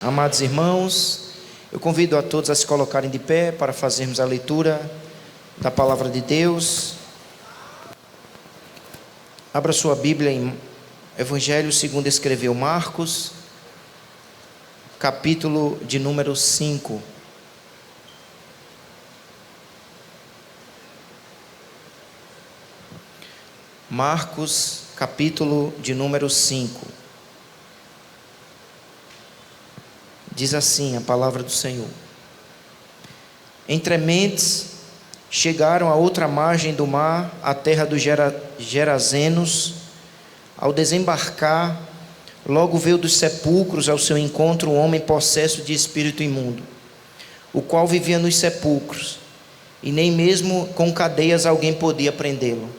Amados irmãos, eu convido a todos a se colocarem de pé para fazermos a leitura da palavra de Deus. Abra sua Bíblia em Evangelho segundo escreveu Marcos, capítulo de número 5. Marcos, capítulo de número 5. Diz assim a palavra do Senhor: Entrementes chegaram à outra margem do mar, à terra dos Gerazenos. Ao desembarcar, logo veio dos sepulcros ao seu encontro um homem possesso de espírito imundo, o qual vivia nos sepulcros, e nem mesmo com cadeias alguém podia prendê-lo,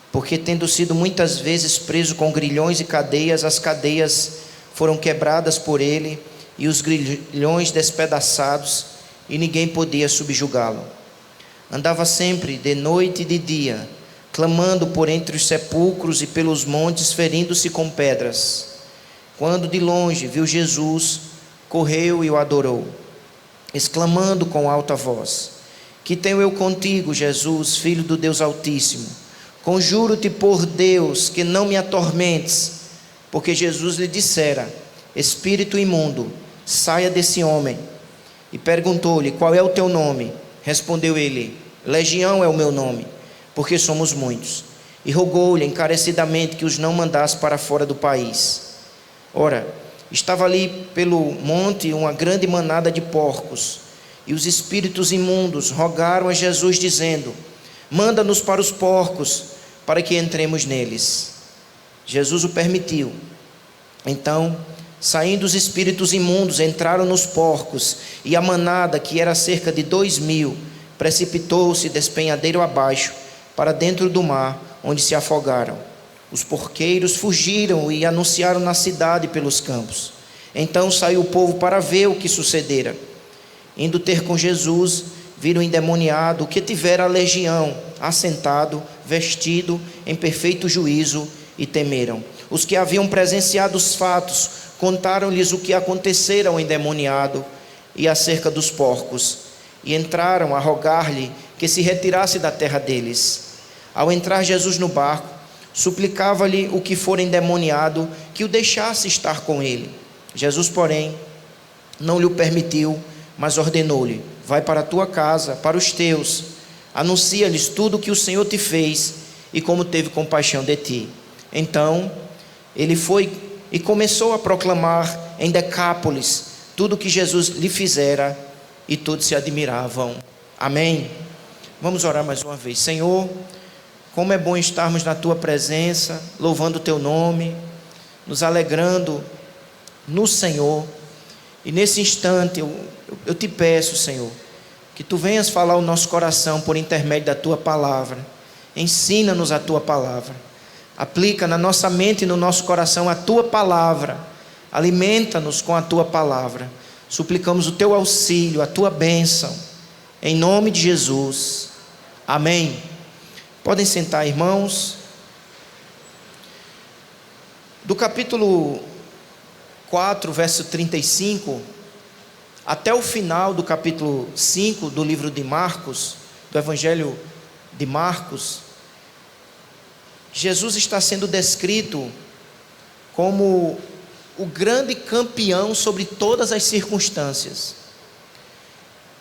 porque tendo sido muitas vezes preso com grilhões e cadeias, as cadeias foram quebradas por ele e os grilhões despedaçados, e ninguém podia subjugá-lo. Andava sempre, de noite e de dia, clamando por entre os sepulcros e pelos montes, ferindo-se com pedras. Quando de longe viu Jesus, correu e o adorou, exclamando com alta voz: Que tenho eu contigo, Jesus, Filho do Deus Altíssimo? Conjuro-te por Deus que não me atormentes. Porque Jesus lhe dissera: Espírito imundo, saia desse homem. E perguntou-lhe: Qual é o teu nome? Respondeu ele: Legião é o meu nome, porque somos muitos. E rogou-lhe encarecidamente que os não mandasse para fora do país. Ora, estava ali pelo monte uma grande manada de porcos, e os espíritos imundos rogaram a Jesus, dizendo: Manda-nos para os porcos, para que entremos neles. Jesus o permitiu. Então, saindo os espíritos imundos, entraram nos porcos, e a manada, que era cerca de 2.000, precipitou-se despenhadeiro abaixo, para dentro do mar, onde se afogaram. Os porqueiros fugiram e anunciaram na cidade pelos campos. Então saiu o povo para ver o que sucedera. Indo ter com Jesus, viram o endemoniado, que tivera a legião, assentado, vestido em perfeito juízo, e temeram. Os que haviam presenciado os fatos contaram-lhes o que acontecera ao endemoniado e acerca dos porcos, e entraram a rogar-lhe que se retirasse da terra deles. Ao entrar Jesus no barco, suplicava-lhe o que fora endemoniado que o deixasse estar com ele. Jesus, porém, não lhe o permitiu, mas ordenou-lhe: Vai para a tua casa, para os teus, anuncia-lhes tudo o que o Senhor te fez e como teve compaixão de ti. Então ele foi e começou a proclamar em Decápolis tudo o que Jesus lhe fizera, e todos se admiravam. Amém? Vamos orar mais uma vez. Senhor, como é bom estarmos na tua presença, louvando o teu nome, nos alegrando no Senhor. E nesse instante eu te peço, Senhor, que tu venhas falar o nosso coração por intermédio da tua palavra. Ensina-nos a tua palavra. Aplica na nossa mente e no nosso coração a tua palavra. Alimenta-nos com a tua palavra. Suplicamos o teu auxílio, a tua bênção, em nome de Jesus. Amém. Podem sentar, irmãos. Do capítulo 4, verso 35, até o final do capítulo 5 do livro de Marcos, do Evangelho de Marcos, Jesus está sendo descrito como o grande campeão sobre todas as circunstâncias.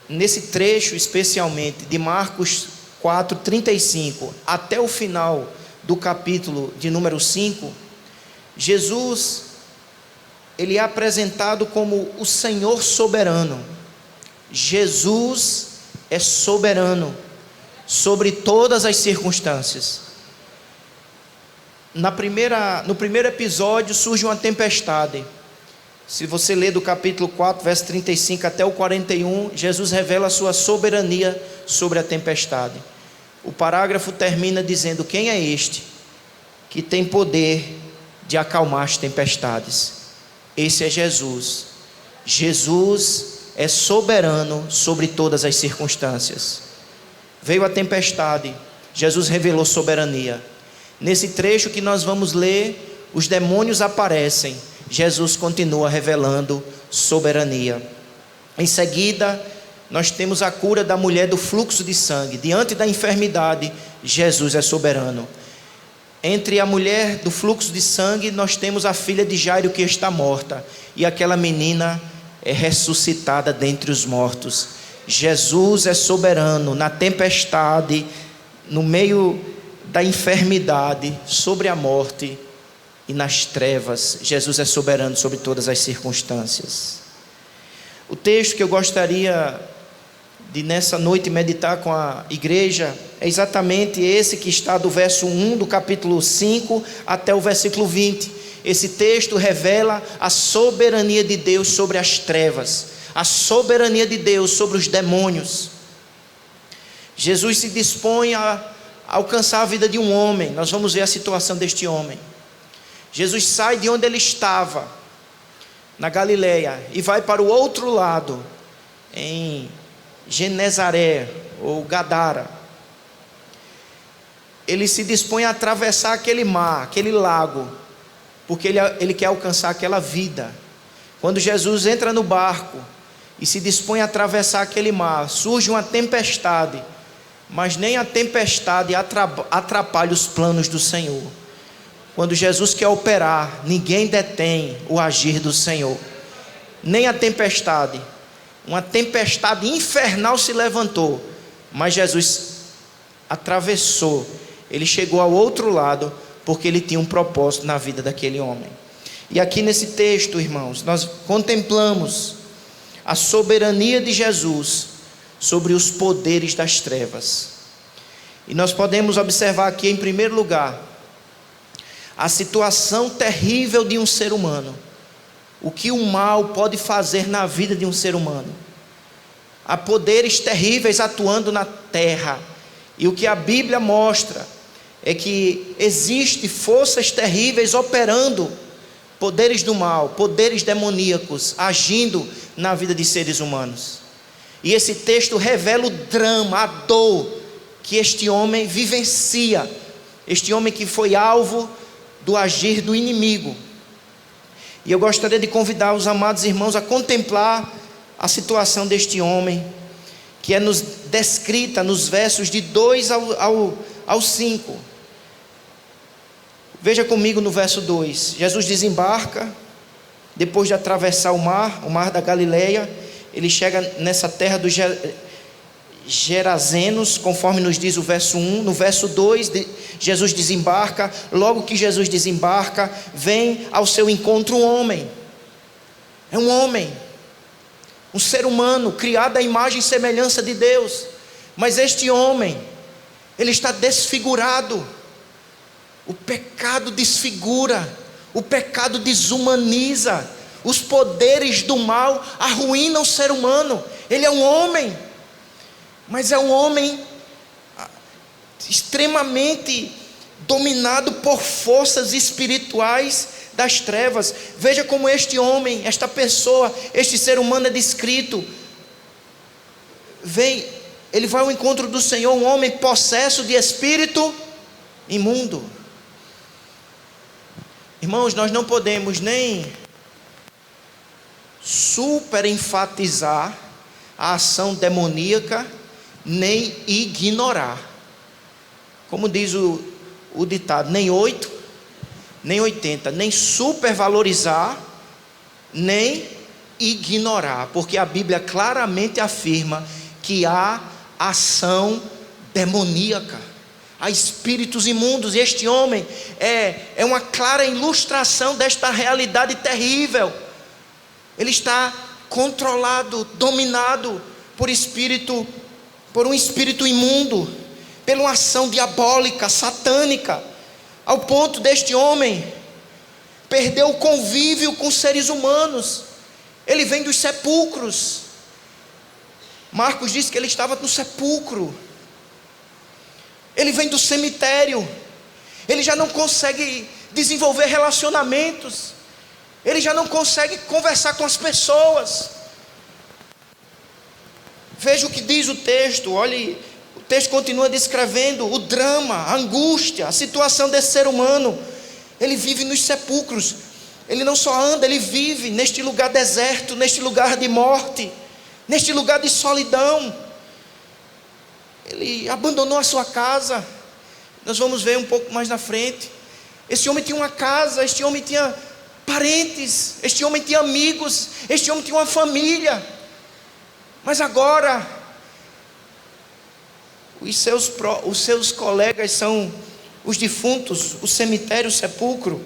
Nesse trecho especialmente de Marcos 4:35 até o final do capítulo de número 5, Jesus, ele é apresentado como o Senhor soberano. Jesus é soberano sobre todas as circunstâncias. No primeiro episódio surge uma tempestade. Se você ler do capítulo 4, verso 35 até o 41, Jesus revela a sua soberania sobre a tempestade. O parágrafo termina dizendo: Quem é este que tem poder de acalmar as tempestades? Esse é Jesus. Jesus é soberano sobre todas as circunstâncias. Veio a tempestade, Jesus revelou soberania. Nesse trecho que nós vamos ler, os demônios aparecem, Jesus continua revelando soberania. Em seguida, nós temos a cura da mulher do fluxo de sangue. Diante da enfermidade, Jesus é soberano. Entre a mulher do fluxo de sangue, nós temos a filha de Jairo que está morta, e aquela menina é ressuscitada dentre os mortos. Jesus é soberano na tempestade, no meio da enfermidade, sobre a morte e nas trevas. Jesus é soberano sobre todas as circunstâncias. O texto que eu gostaria de nessa noite meditar com a igreja é exatamente esse que está do verso 1 do capítulo 5 até o versículo 20. Esse texto revela a soberania de Deus sobre as trevas, a soberania de Deus sobre os demônios. Jesus se dispõe a alcançar a vida de um homem. Nós vamos ver a situação deste homem. Jesus sai de onde ele estava, na Galileia, e vai para o outro lado, em Genezaré ou Gadara. Ele se dispõe a atravessar aquele mar, aquele lago, porque ele quer alcançar aquela vida. Quando Jesus entra no barco e se dispõe a atravessar aquele mar, surge uma tempestade, mas nem a tempestade atrapalha os planos do Senhor. Quando Jesus quer operar, ninguém detém o agir do Senhor, nem a tempestade. Uma tempestade infernal se levantou, mas Jesus atravessou. Ele chegou ao outro lado, porque ele tinha um propósito na vida daquele homem. E aqui nesse texto, irmãos, nós contemplamos a soberania de Jesus sobre os poderes das trevas. E nós podemos observar aqui, em primeiro lugar, a situação terrível de um ser humano. O que o mal pode fazer na vida de um ser humano. Há poderes terríveis atuando na terra. E o que a Bíblia mostra é que existem forças terríveis operando, poderes do mal, poderes demoníacos, agindo na vida de seres humanos. E esse texto revela o drama, a dor que este homem vivencia. Este homem que foi alvo do agir do inimigo. E eu gostaria de convidar os amados irmãos a contemplar a situação deste homem, que é nos descrita nos versos de 2 ao 5. Veja comigo no verso 2. Jesus desembarca, depois de atravessar o mar da Galileia. Ele chega nessa terra dos Gerazenos, conforme nos diz o verso 1. No verso 2, Jesus desembarca. Logo que Jesus desembarca, vem ao seu encontro um homem. É um homem, um ser humano, criado à imagem e semelhança de Deus. Mas este homem, ele está desfigurado. O pecado desfigura, o pecado desumaniza. Os poderes do mal arruinam o ser humano. Ele é um homem, mas é um homem extremamente dominado por forças espirituais das trevas. Veja como este homem, esta pessoa, este ser humano é descrito. Ele vai ao encontro do Senhor, um homem possesso de espírito imundo. Irmãos, nós não podemos nem super enfatizar a ação demoníaca, nem ignorar. Como diz o ditado, nem 8, nem 80, nem supervalorizar, nem ignorar, porque a Bíblia claramente afirma que há ação demoníaca, há espíritos imundos, e este homem é uma clara ilustração desta realidade terrível. Ele está controlado, dominado por um espírito imundo, pela uma ação diabólica, satânica, ao ponto deste homem perder o convívio com seres humanos. Ele vem dos sepulcros. Marcos diz que ele estava no sepulcro. Ele vem do cemitério. Ele já não consegue desenvolver relacionamentos. Ele já não consegue conversar com as pessoas. Veja o que diz o texto. Olhe, o texto continua descrevendo o drama, a angústia, a situação desse ser humano. Ele vive nos sepulcros. Ele não só anda, ele vive neste lugar deserto, neste lugar de morte, neste lugar de solidão. Ele abandonou a sua casa. Nós vamos ver um pouco mais na frente. Esse homem tinha uma casa, este homem tinha parentes, este homem tinha amigos, este homem tinha uma família. Mas agora, os seus colegas são os defuntos, o cemitério, o sepulcro.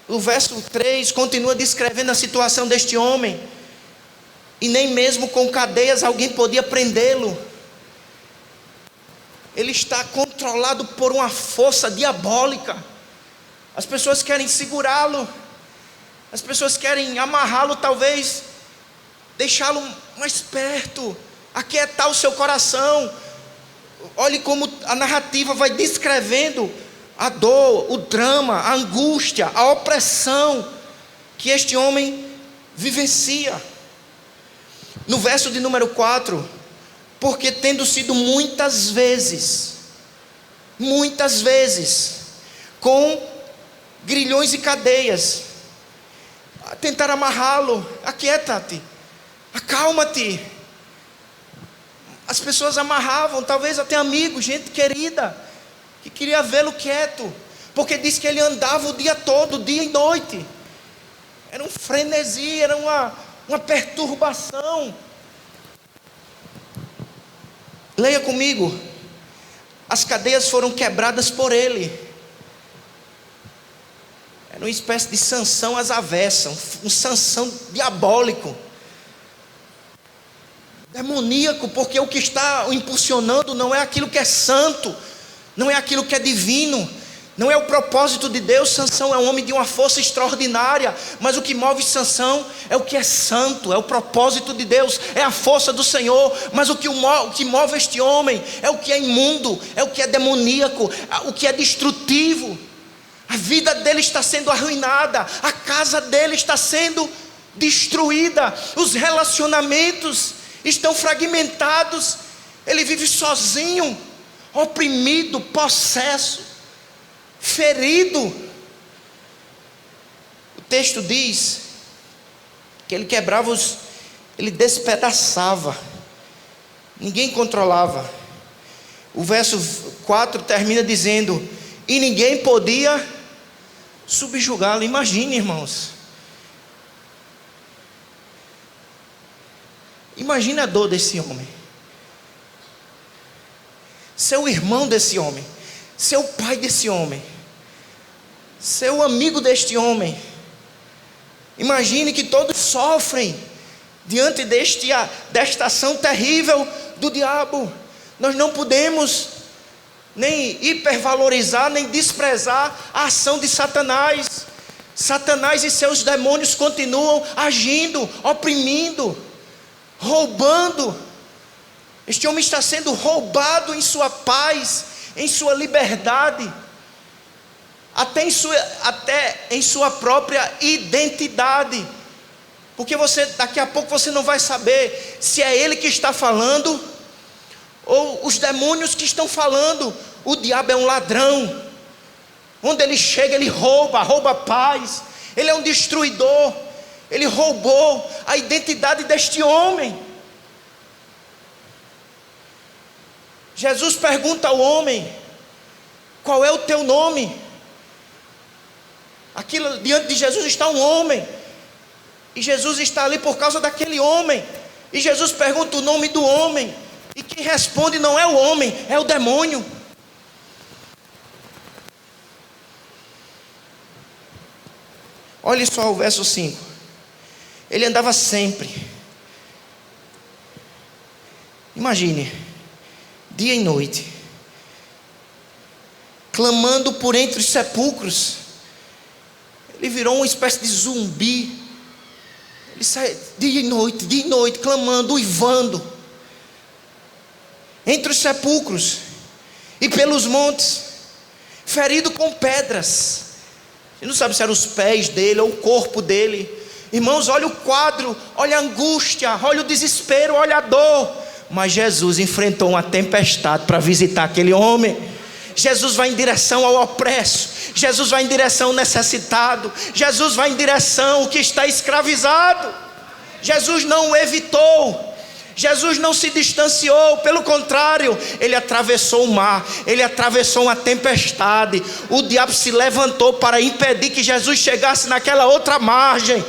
O verso 3 continua descrevendo a situação deste homem. E nem mesmo com cadeias alguém podia prendê-lo. Ele está controlado por uma força diabólica. As pessoas querem segurá-lo. As pessoas querem amarrá-lo, talvez deixá-lo mais perto, aquietar o seu coração. Olhe como a narrativa vai descrevendo a dor, o drama, a angústia, a opressão que este homem vivencia. No verso de número 4, porque tendo sido muitas vezes, com grilhões e cadeias, a tentar amarrá-lo, aquieta-te, acalma-te. As pessoas amarravam, talvez até amigos, gente querida, que queria vê-lo quieto, porque diz que ele andava o dia todo, dia e noite. Era um frenesi, era uma perturbação. Leia comigo. As cadeias foram quebradas por ele. Era uma espécie de Sansão às avessas, um Sansão diabólico, demoníaco, porque o que está o impulsionando não é aquilo que é santo, não é aquilo que é divino, não é o propósito de Deus. Sansão é um homem de uma força extraordinária, mas o que move Sansão é o que é santo, é o propósito de Deus, é a força do Senhor. Mas o que move este homem é o que é imundo, é o que é demoníaco, o que é destrutivo. A vida dele está sendo arruinada, a casa dele está sendo destruída, os relacionamentos estão fragmentados, ele vive sozinho, oprimido, possesso, ferido. O texto diz que ele quebrava ele despedaçava, ninguém controlava. O verso 4 termina dizendo: e ninguém podia subjugá-lo. Imagine, irmãos, imagine a dor desse homem, ser o irmão desse homem, ser o pai desse homem, ser o amigo deste homem. Imagine que todos sofrem diante desta ação terrível do diabo. Nós não podemos nem hipervalorizar, nem desprezar a ação de Satanás. Satanás e seus demônios continuam agindo, oprimindo, roubando. Este homem está sendo roubado em sua paz, em sua liberdade, até em sua própria identidade. Porque daqui a pouco você não vai saber se é ele que está falando ou os demônios que estão falando. O diabo é um ladrão, onde ele chega ele rouba paz. Ele é um destruidor. Ele roubou a identidade deste homem. Jesus pergunta ao homem: qual é o teu nome? Aquilo, diante de Jesus está um homem, e Jesus está ali por causa daquele homem. E Jesus pergunta o nome do homem, e quem responde não é o homem, é o demônio. Olhe só o verso 5. Ele andava sempre, imagine, dia e noite, clamando por entre os sepulcros. Ele virou uma espécie de zumbi. Ele sai dia e noite, clamando, uivando, entre os sepulcros e pelos montes, ferido com pedras. Você não sabe se eram os pés dele ou o corpo dele. Irmãos, olha o quadro, olha a angústia, olha o desespero, olha a dor. Mas Jesus enfrentou uma tempestade para visitar aquele homem. Jesus vai em direção ao opresso, Jesus vai em direção ao necessitado, Jesus vai em direção ao que está escravizado. Jesus não o evitou, Jesus não se distanciou, pelo contrário, ele atravessou o mar, ele atravessou uma tempestade. O diabo se levantou para impedir que Jesus chegasse naquela outra margem,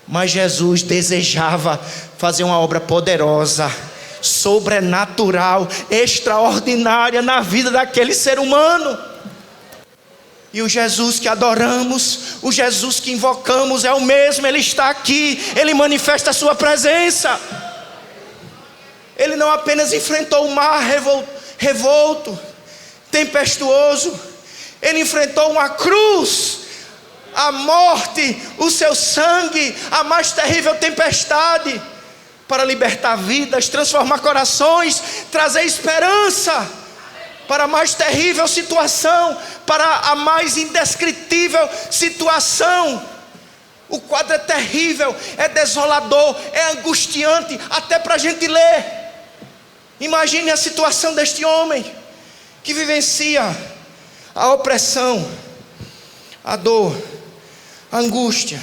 mas Jesus desejava fazer uma obra poderosa, sobrenatural, extraordinária na vida daquele ser humano. E o Jesus que adoramos, o Jesus que invocamos é o mesmo, ele está aqui, ele manifesta a sua presença. Ele não apenas enfrentou o mar revolto, tempestuoso, ele enfrentou uma cruz, a morte, o seu sangue, a mais terrível tempestade, para libertar vidas, transformar corações, trazer esperança para a mais terrível situação, para a mais indescritível situação. O quadro é terrível, é desolador, é angustiante, até para a gente ler. Imagine a situação deste homem, que vivencia a opressão, a dor, a angústia.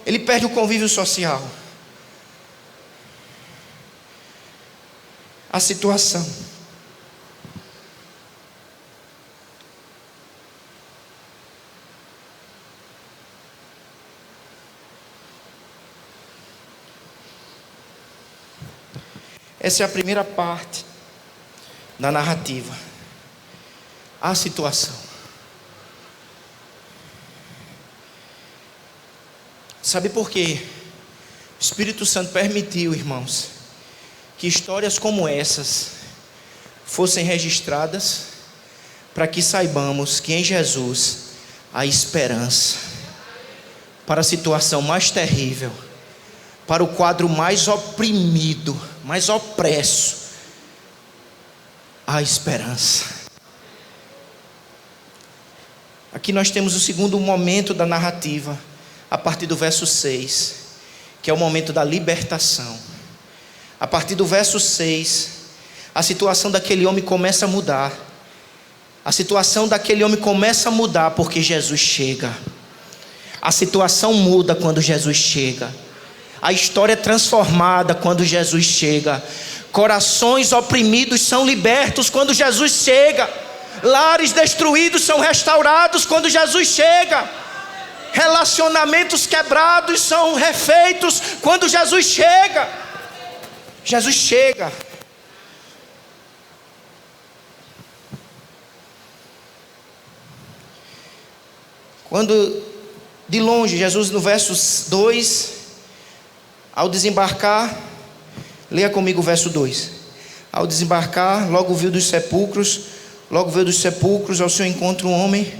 Ele perde o convívio social, a situação. Essa é a primeira parte da narrativa, a situação. Sabe por quê? O Espírito Santo permitiu, irmãos, que histórias como essas fossem registradas, para que saibamos que em Jesus há esperança para a situação mais terrível, para o quadro mais oprimido, mais opresso, há esperança. Aqui nós temos o segundo momento da narrativa, a partir do verso 6, que é o momento da libertação. A partir do verso 6, a situação daquele homem começa a mudar. A situação daquele homem começa a mudar porque Jesus chega. A situação muda quando Jesus chega. A história é transformada quando Jesus chega. Corações oprimidos são libertos quando Jesus chega. Lares destruídos são restaurados quando Jesus chega. Relacionamentos quebrados são refeitos quando Jesus chega. Jesus chega. Quando de longe, Jesus no verso 2, ao desembarcar, leia comigo o verso 2. Ao desembarcar, logo veio dos sepulcros ao seu encontro um homem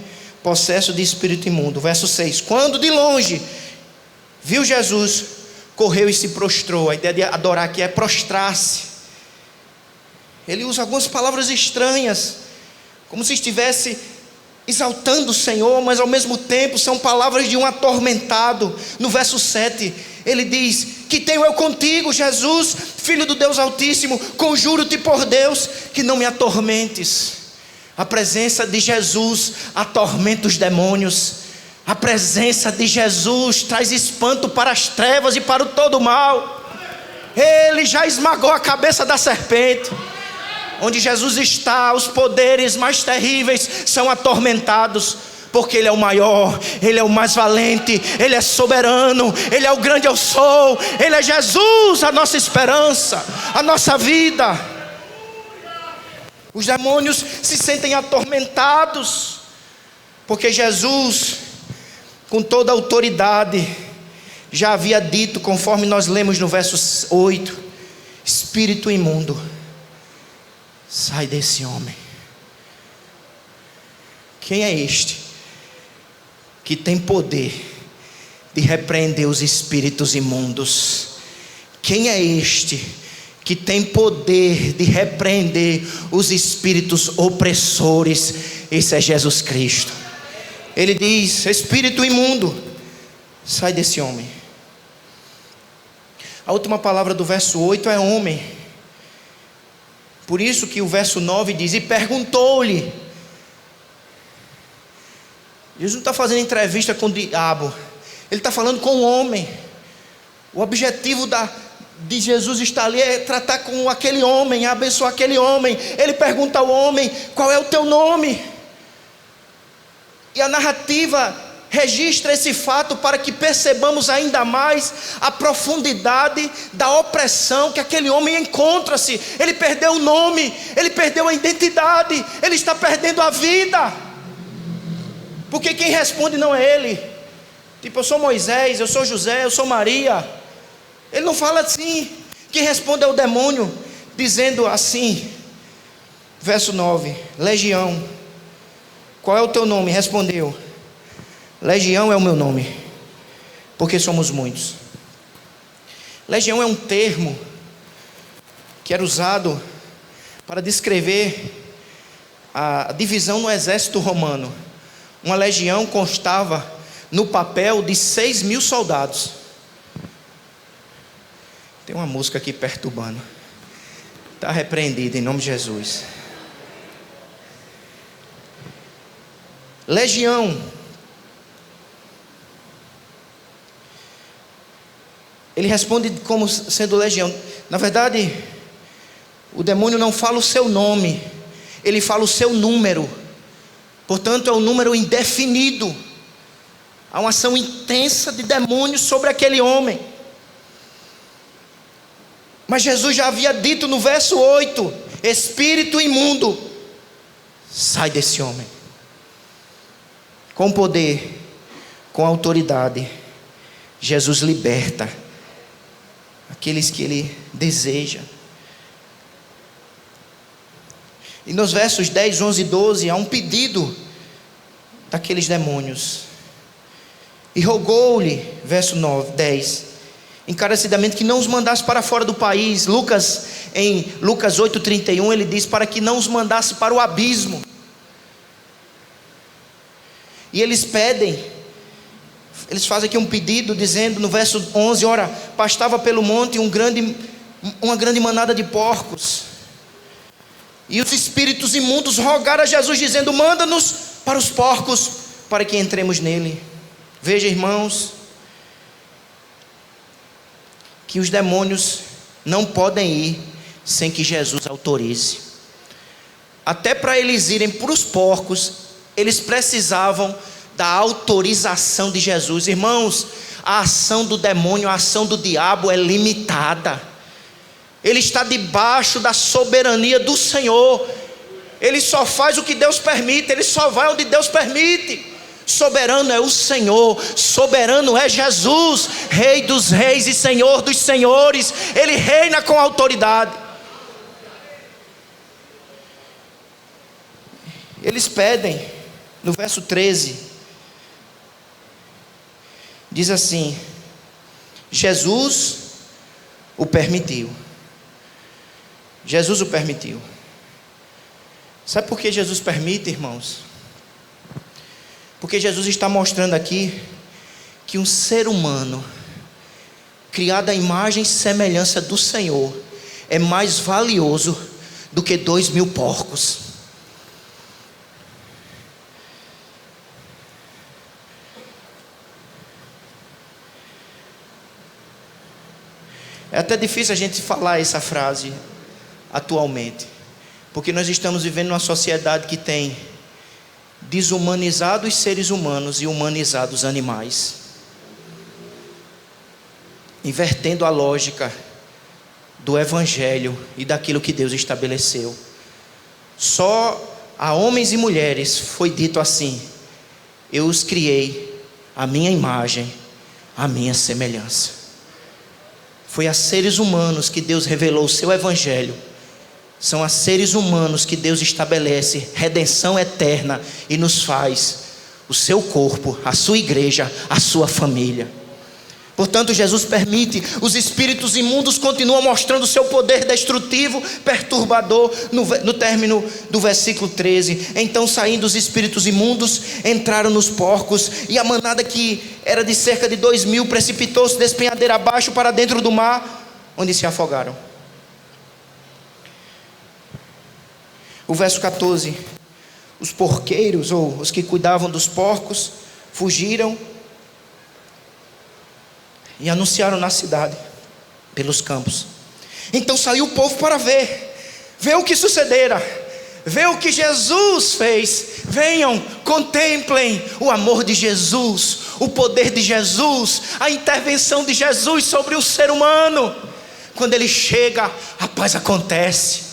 possesso de espírito imundo. Verso 6. Quando de longe viu Jesus, correu e se prostrou. A ideia de adorar aqui é prostrar-se. Ele usa algumas palavras estranhas, como se estivesse exaltando o Senhor, mas ao mesmo tempo são palavras de um atormentado. No verso 7, ele diz: que tenho eu contigo, Jesus, Filho do Deus Altíssimo, conjuro-te por Deus que não me atormentes. A presença de Jesus atormenta os demônios. A presença de Jesus traz espanto para as trevas e para o todo mal. Ele já esmagou a cabeça da serpente. Onde Jesus está, os poderes mais terríveis são atormentados, porque Ele é o maior, Ele é o mais valente, Ele é soberano, Ele é o grande eu sou, Ele é Jesus, a nossa esperança, a nossa vida. Os demônios se sentem atormentados, porque Jesus, com toda a autoridade, já havia dito, conforme nós lemos no verso 8: espírito imundo, sai desse homem. Quem é este que tem poder de repreender os espíritos imundos? Quem é este que tem poder de repreender os espíritos opressores? Esse é Jesus Cristo. Ele diz: espírito imundo, sai desse homem. A última palavra do verso 8 é homem. Por isso que o verso 9 diz: e perguntou-lhe. Jesus não está fazendo entrevista com o diabo, ele está falando com o homem. O objetivo de Jesus estar ali é tratar com aquele homem, abençoar aquele homem. Ele pergunta ao homem: qual é o teu nome? E a narrativa registra esse fato para que percebamos ainda mais a profundidade da opressão que aquele homem encontra-se. Ele perdeu o nome, ele perdeu a identidade, ele está perdendo a vida, porque quem responde não é ele. Tipo, eu sou Moisés, eu sou José, eu sou Maria. Ele não fala assim. Quem responde é o demônio, dizendo assim, verso 9: Legião, qual é o teu nome? Respondeu: Legião é o meu nome, porque somos muitos. Legião é um termo que era usado para descrever a divisão no exército romano. Uma legião constava no papel de 6.000 soldados. Tem uma música aqui perturbando. Está repreendido em nome de Jesus. Legião. Ele responde como sendo legião. Na verdade, o demônio não fala o seu nome, ele fala o seu número. Portanto, é um número indefinido. Há uma ação intensa de demônios sobre aquele homem. Mas Jesus já havia dito no verso 8: espírito imundo, sai desse homem. Com poder, com autoridade, Jesus liberta aqueles que ele deseja. E nos versos 10, 11 e 12 há um pedido daqueles demônios. E rogou-lhe, verso 9, 10, encarecidamente que não os mandasse para fora do país. Em Lucas 8:31 ele diz para que não os mandasse para o abismo. E eles pedem, eles fazem aqui um pedido dizendo no verso 11: ora, pastava pelo monte uma grande manada de porcos, e os espíritos imundos rogaram a Jesus dizendo: manda-nos para os porcos, para que entremos nele. Veja, irmãos, que os demônios não podem ir sem que Jesus autorize. Até para eles irem para os porcos, eles precisavam da autorização de Jesus. Irmãos, a ação do demônio, a ação do diabo é limitada. Ele está debaixo da soberania do Senhor. Ele só faz o que Deus permite, ele só vai onde Deus permite. Soberano é o Senhor, soberano é Jesus, Rei dos reis e Senhor dos senhores. Ele reina com autoridade. Eles pedem, no verso 13, diz assim: Jesus o permitiu. Jesus o permitiu. Sabe por que Jesus permite, irmãos? Porque Jesus está mostrando aqui que um ser humano criado à imagem e semelhança do Senhor é mais valioso do que 2.000 porcos. É até difícil a gente falar essa frase atualmente, porque nós estamos vivendo numa sociedade que tem desumanizado os seres humanos e humanizado os animais, invertendo a lógica do Evangelho e daquilo que Deus estabeleceu. Só a homens e mulheres foi dito assim: eu os criei à minha imagem, à minha semelhança. Foi a seres humanos que Deus revelou o seu Evangelho. São a seres humanos que Deus estabelece redenção eterna e nos faz o seu corpo, a sua igreja, a sua família. Portanto, Jesus permite. Os espíritos imundos continuam mostrando o seu poder destrutivo, perturbador. No término do versículo 13: então, saindo os espíritos imundos, entraram nos porcos, e a manada, que era de cerca de 2.000, precipitou-se despenhadeira abaixo para dentro do mar, onde se afogaram. O verso 14: os porqueiros, ou os que cuidavam dos porcos, fugiram e anunciaram na cidade, pelos campos. Então saiu o povo para ver o que sucedera, ver o que Jesus fez. Venham, contemplem o amor de Jesus, o poder de Jesus, a intervenção de Jesus sobre o ser humano. Quando ele chega, a paz acontece.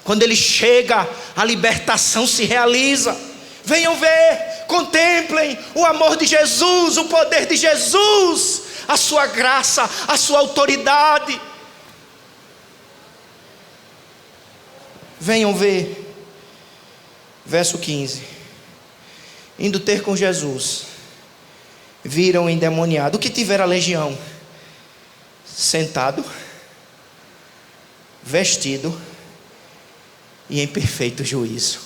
Quando ele chega, a libertação se realiza. Venham ver, contemplem o amor de Jesus, o poder de Jesus, a sua graça, a sua autoridade. Venham ver. Verso 15: indo ter com Jesus, viram o endemoniado. O que tivera a legião? Sentado, vestido e em perfeito juízo.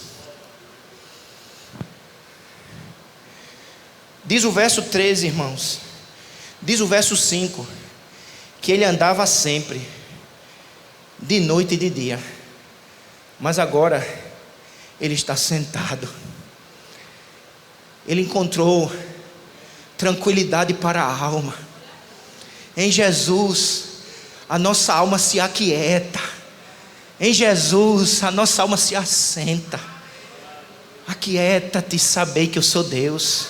Diz o verso 13, irmãos, diz o verso 5, que ele andava sempre, de noite e de dia, mas agora ele está sentado. Ele encontrou tranquilidade para a alma. Em Jesus, a nossa alma se aquieta. Em Jesus, a nossa alma se assenta. Aquieta-te, sabei que eu sou Deus.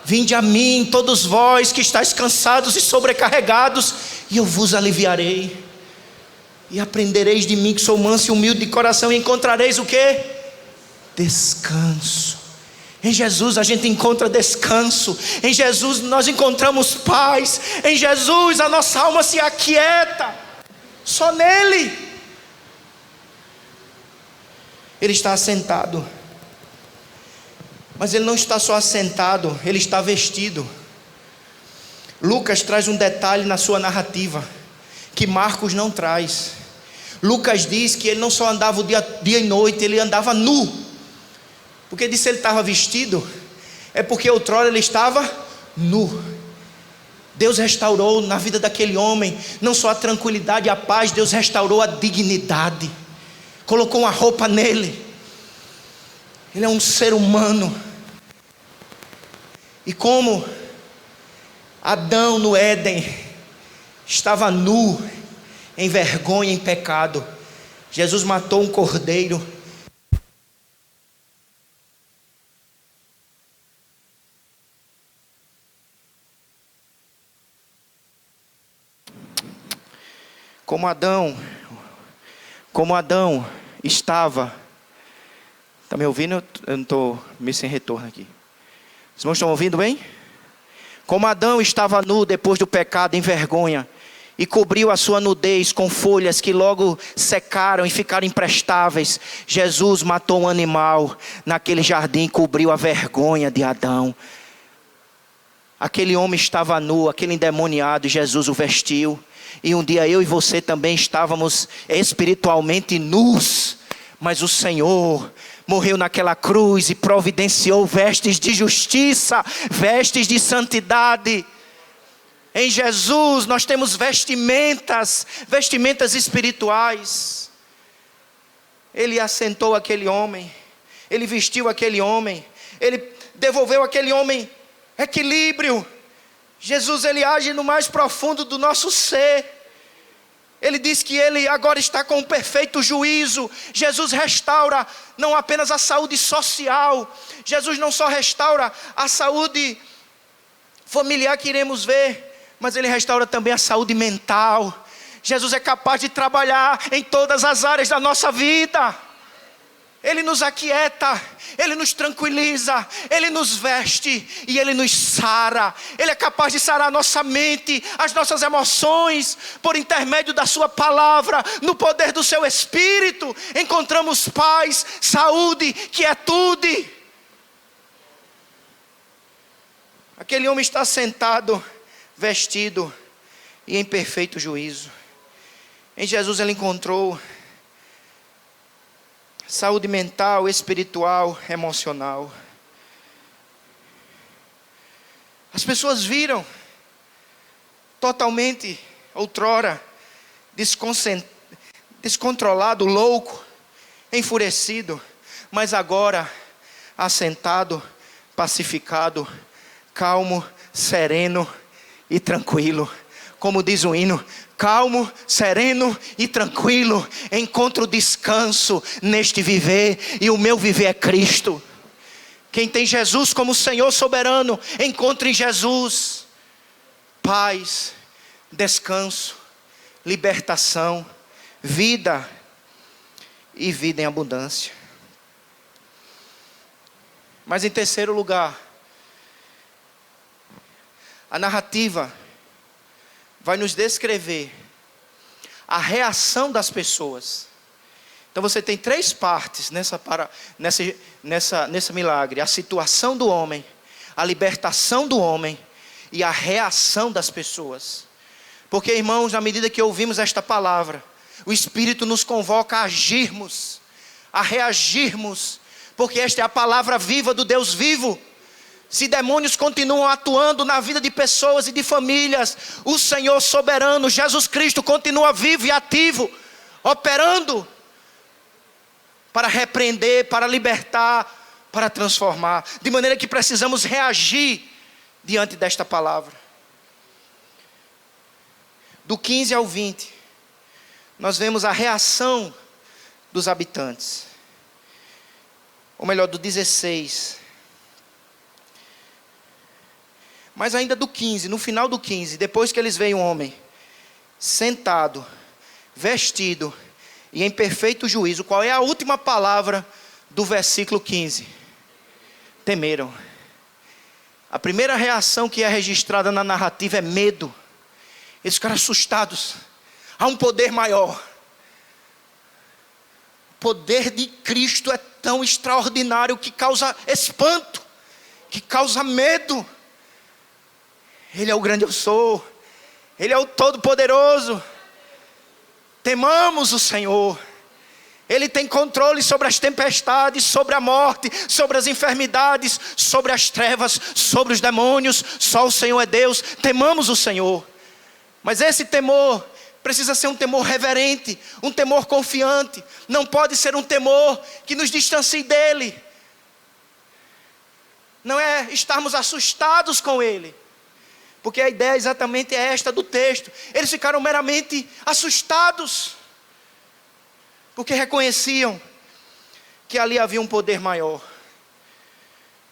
Vinde a mim, todos vós que estáis cansados e sobrecarregados, e eu vos aliviarei. E aprendereis de mim, que sou manso e humilde de coração, e encontrareis o quê? Descanso. Em Jesus a gente encontra descanso. Em Jesus nós encontramos paz. Em Jesus a nossa alma se aquieta. Só nele. Ele está assentado. Mas ele não está só assentado, ele está vestido. Lucas traz um detalhe na sua narrativa que Marcos não traz. Lucas diz que ele não só andava o dia e noite, ele andava nu. Porque disse ele estava vestido, é porque outrora ele estava nu. Deus restaurou na vida daquele homem não só a tranquilidade e a paz, Deus restaurou a dignidade. Colocou uma roupa nele. Ele é um ser humano. E como Adão no Éden estava nu, em vergonha, em pecado, Jesus matou um cordeiro. Como Adão estava. Está me ouvindo? Eu não estou meio sem retorno aqui. Os irmãos estão ouvindo bem? Como Adão estava nu depois do pecado, em vergonha, e cobriu a sua nudez com folhas que logo secaram e ficaram imprestáveis, Jesus matou um animal naquele jardim e cobriu a vergonha de Adão. Aquele homem estava nu, aquele endemoniado, e Jesus o vestiu. E um dia eu e você também estávamos espiritualmente nus, mas o Senhor morreu naquela cruz e providenciou vestes de justiça, vestes de santidade. Em Jesus nós temos vestimentas espirituais. Ele assentou aquele homem, ele vestiu aquele homem, ele devolveu aquele homem equilíbrio. Jesus, ele age no mais profundo do nosso ser. Ele diz que ele agora está com um perfeito juízo. Jesus restaura não apenas a saúde social. Jesus não só restaura a saúde familiar que iremos ver, mas ele restaura também a saúde mental. Jesus é capaz de trabalhar em todas as áreas da nossa vida. Ele nos aquieta, ele nos tranquiliza, ele nos veste e ele nos sara. Ele é capaz de sarar a nossa mente, as nossas emoções, por intermédio da sua palavra, no poder do seu Espírito. Encontramos paz, saúde, quietude. Aquele homem está sentado, vestido e em perfeito juízo. Em Jesus ele encontrou saúde mental, espiritual, emocional. As pessoas viram totalmente, outrora, descontrolado, louco. enfurecido, mas agora assentado, pacificado, calmo, sereno e tranquilo. Como diz o hino, calmo, sereno e tranquilo, encontro descanso neste viver, e o meu viver é Cristo. Quem tem Jesus como Senhor soberano, encontra em Jesus paz, descanso, libertação, vida e vida em abundância. Mas em terceiro lugar, a narrativa vai nos descrever a reação das pessoas. Então você tem três partes nesse milagre: a situação do homem, a libertação do homem e a reação das pessoas. Porque, irmãos, na medida que ouvimos esta palavra, o Espírito nos convoca a agirmos, a reagirmos, porque esta é a palavra viva do Deus vivo. Se demônios continuam atuando na vida de pessoas e de famílias, o Senhor soberano, Jesus Cristo, continua vivo e ativo, operando para repreender, para libertar, para transformar. De maneira que precisamos reagir diante desta palavra. Do 15 ao 20, nós vemos a reação dos habitantes. Ou melhor, do 16. Mas ainda do 15, no final do 15, depois que eles veem um homem sentado, vestido e em perfeito juízo, qual é a última palavra do versículo 15? Temeram. A primeira reação que é registrada na narrativa é medo. Eles ficaram assustados. Há um poder maior. O poder de Cristo é tão extraordinário que causa espanto, que causa medo. Ele é o grande eu sou. Ele é o todo-poderoso. Temamos o Senhor. Ele tem controle sobre as tempestades, sobre a morte, sobre as enfermidades, sobre as trevas, sobre os demônios. Só o Senhor é Deus. Temamos o Senhor. Mas esse temor precisa ser um temor reverente, um temor confiante. Não pode ser um temor que nos distancie dele. Não é estarmos assustados com ele. Porque a ideia exatamente é esta do texto. Eles ficaram meramente assustados, porque reconheciam que ali havia um poder maior.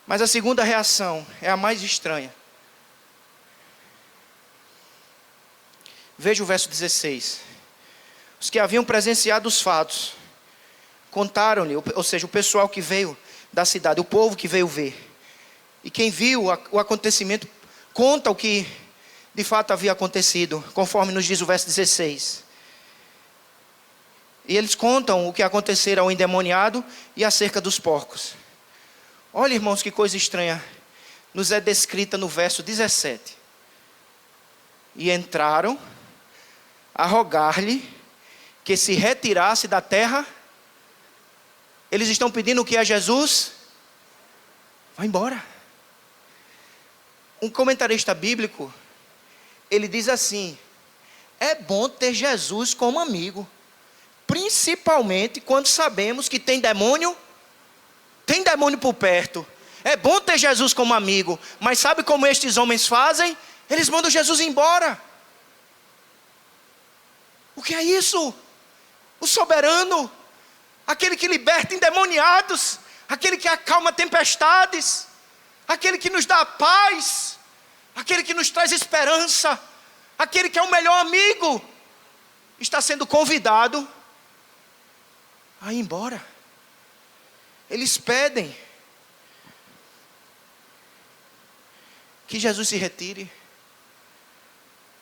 Mas a segunda reação é a mais estranha. Veja o verso 16. Os que haviam presenciado os fatos contaram-lhe, ou seja, o pessoal que veio da cidade, o povo que veio ver. E quem viu o acontecimento conta o que de fato havia acontecido, conforme nos diz o verso 16. E eles contam o que acontecera ao endemoniado e acerca dos porcos. Olha, irmãos, que coisa estranha nos é descrita no verso 17. E entraram a rogar-lhe que se retirasse da terra. Eles estão pedindo o que a Jesus? Vai embora. Um comentarista bíblico, ele diz assim: é bom ter Jesus como amigo, principalmente quando sabemos que tem demônio por perto. É bom ter Jesus como amigo, mas sabe como estes homens fazem? Eles mandam Jesus embora. O que é isso? O soberano, aquele que liberta endemoniados, aquele que acalma tempestades, aquele que nos dá paz, aquele que nos traz esperança, aquele que é o melhor amigo, está sendo convidado a ir embora. Eles pedem que Jesus se retire,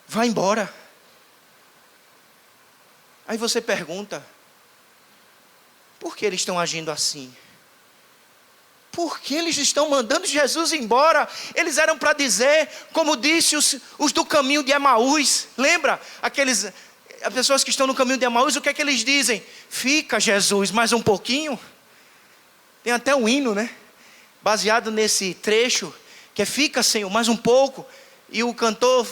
vá embora. Aí você pergunta: por que eles estão agindo assim? Por que eles estão mandando Jesus embora? Eles eram para dizer, como disse os do caminho de Emaús. Lembra? As pessoas que estão no caminho de Emaús, o que é que eles dizem? Fica, Jesus, mais um pouquinho. Tem até um hino, né? Baseado nesse trecho, que é: fica, Senhor, mais um pouco. E o cantor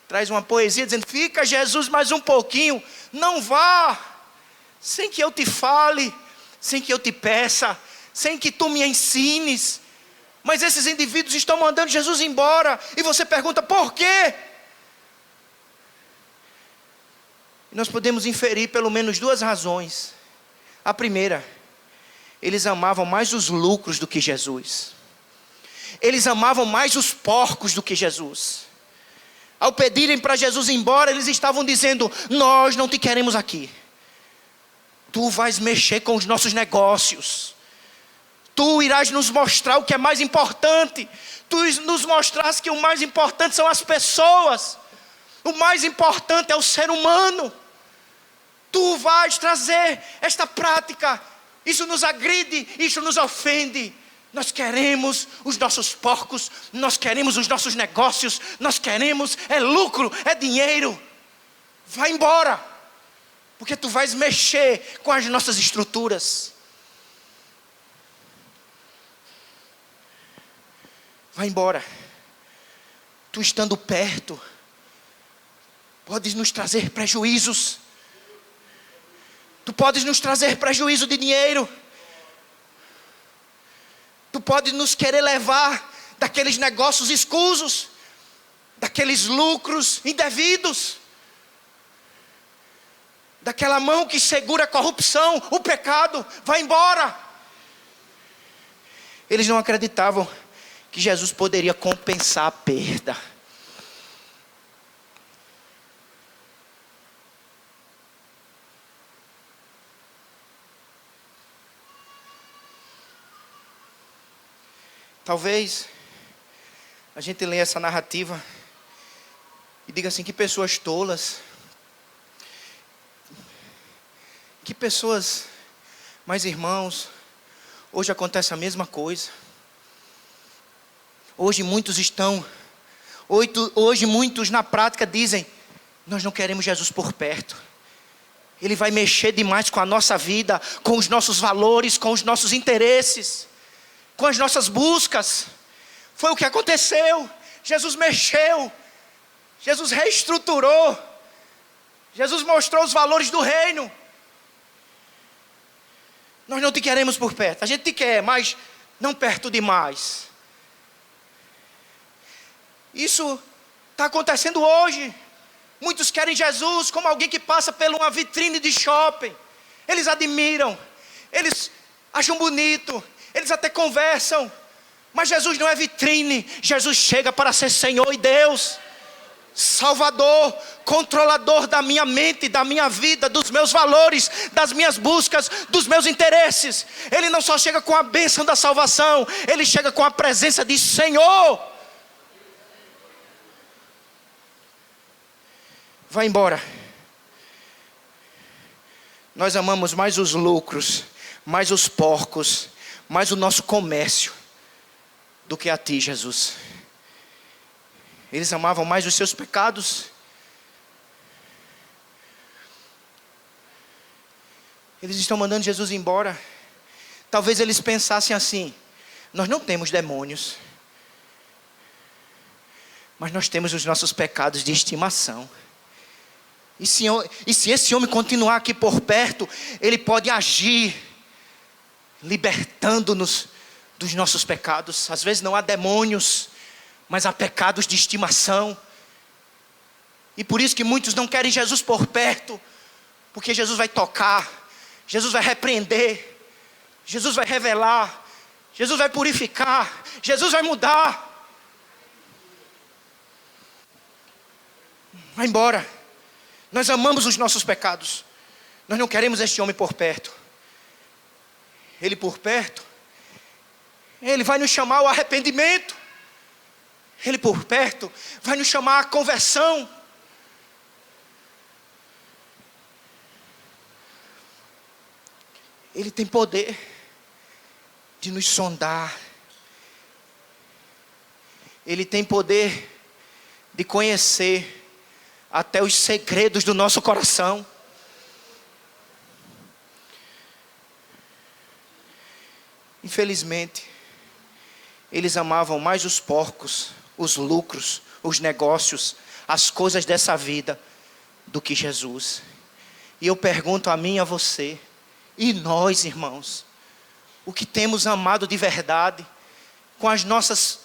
traz uma poesia dizendo: fica, Jesus, mais um pouquinho. Não vá. sem que eu te fale, sem que eu te peça, sem que tu me ensines. Mas esses indivíduos estão mandando Jesus embora. E você pergunta, por quê? Nós podemos inferir pelo menos duas razões. A primeira, eles amavam mais os lucros do que Jesus. Eles amavam mais os porcos do que Jesus. Ao pedirem para Jesus ir embora, eles estavam dizendo, nós não te queremos aqui. Tu vais mexer com os nossos negócios. Tu irás nos mostrar o que é mais importante. Tu nos mostrarás que o mais importante são as pessoas. O mais importante é o ser humano. Tu vais trazer esta prática. Isso nos agride, isso nos ofende. Nós queremos os nossos porcos, nós queremos os nossos negócios, nós queremos lucro, dinheiro. Vai embora, porque tu vais mexer com as nossas estruturas. Vai embora. Tu estando perto, podes nos trazer prejuízos. Tu podes nos trazer prejuízo de dinheiro. Tu podes nos querer levar daqueles negócios escusos, daqueles lucros indevidos, daquela mão que segura a corrupção, o pecado. Vai embora. Eles não acreditavam que Jesus poderia compensar a perda. Talvez a gente leia essa narrativa e diga assim, que pessoas tolas, que pessoas, mas irmãos, hoje acontece a mesma coisa. Hoje muitos na prática dizem, nós não queremos Jesus por perto. Ele vai mexer demais com a nossa vida, com os nossos valores, com os nossos interesses, com as nossas buscas. Foi o que aconteceu. Jesus mexeu, Jesus reestruturou, Jesus mostrou os valores do reino. Nós não te queremos por perto. A gente te quer, mas não perto demais. Isso está acontecendo hoje. Muitos querem Jesus como alguém que passa por uma vitrine de shopping. Eles admiram, eles acham bonito, eles até conversam. Mas Jesus não é vitrine. Jesus chega para ser Senhor e Deus, Salvador, controlador da minha mente, da minha vida, dos meus valores, das minhas buscas, dos meus interesses. Ele não só chega com a bênção da salvação, Ele chega com a presença de Senhor. Vai embora. Nós amamos mais os lucros, mais os porcos, mais o nosso comércio do que a ti, Jesus. Eles amavam mais os seus pecados. Eles estão mandando Jesus embora. Talvez eles pensassem assim, nós não temos demônios, mas nós temos os nossos pecados de estimação. E se esse homem continuar aqui por perto, ele pode agir, libertando-nos dos nossos pecados. Às vezes não há demônios, mas há pecados de estimação. E por isso que muitos não querem Jesus por perto, porque Jesus vai tocar, Jesus vai repreender, Jesus vai revelar, Jesus vai purificar, Jesus vai mudar. Vai embora. Nós amamos os nossos pecados. Nós não queremos este homem por perto. Ele por perto, Ele vai nos chamar ao arrependimento. Ele por perto vai nos chamar à conversão. Ele tem poder de nos sondar. Ele tem poder de conhecer até os segredos do nosso coração. Infelizmente, eles amavam mais os porcos, os lucros, os negócios, as coisas dessa vida, do que Jesus. E eu pergunto a mim e a você, e nós, irmãos, o que temos amado de verdade, com as nossas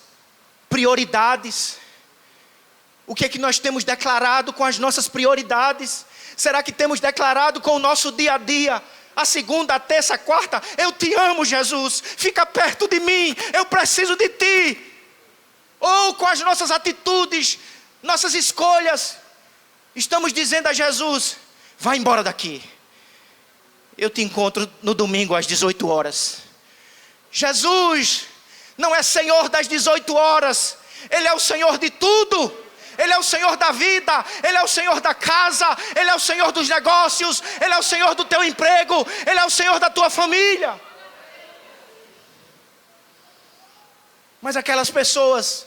prioridades? O que é que nós temos declarado com as nossas prioridades? Será que temos declarado com o nosso dia a dia, a segunda, a terça, a quarta? Eu te amo, Jesus, fica perto de mim, eu preciso de ti. Ou com as nossas atitudes, nossas escolhas, estamos dizendo a Jesus, vai embora daqui, eu te encontro no domingo às 18 horas. Jesus não é Senhor das 18 horas, Ele é o Senhor de tudo. Ele é o Senhor da vida, Ele é o Senhor da casa, Ele é o Senhor dos negócios, Ele é o Senhor do teu emprego, Ele é o Senhor da tua família. Mas aquelas pessoas,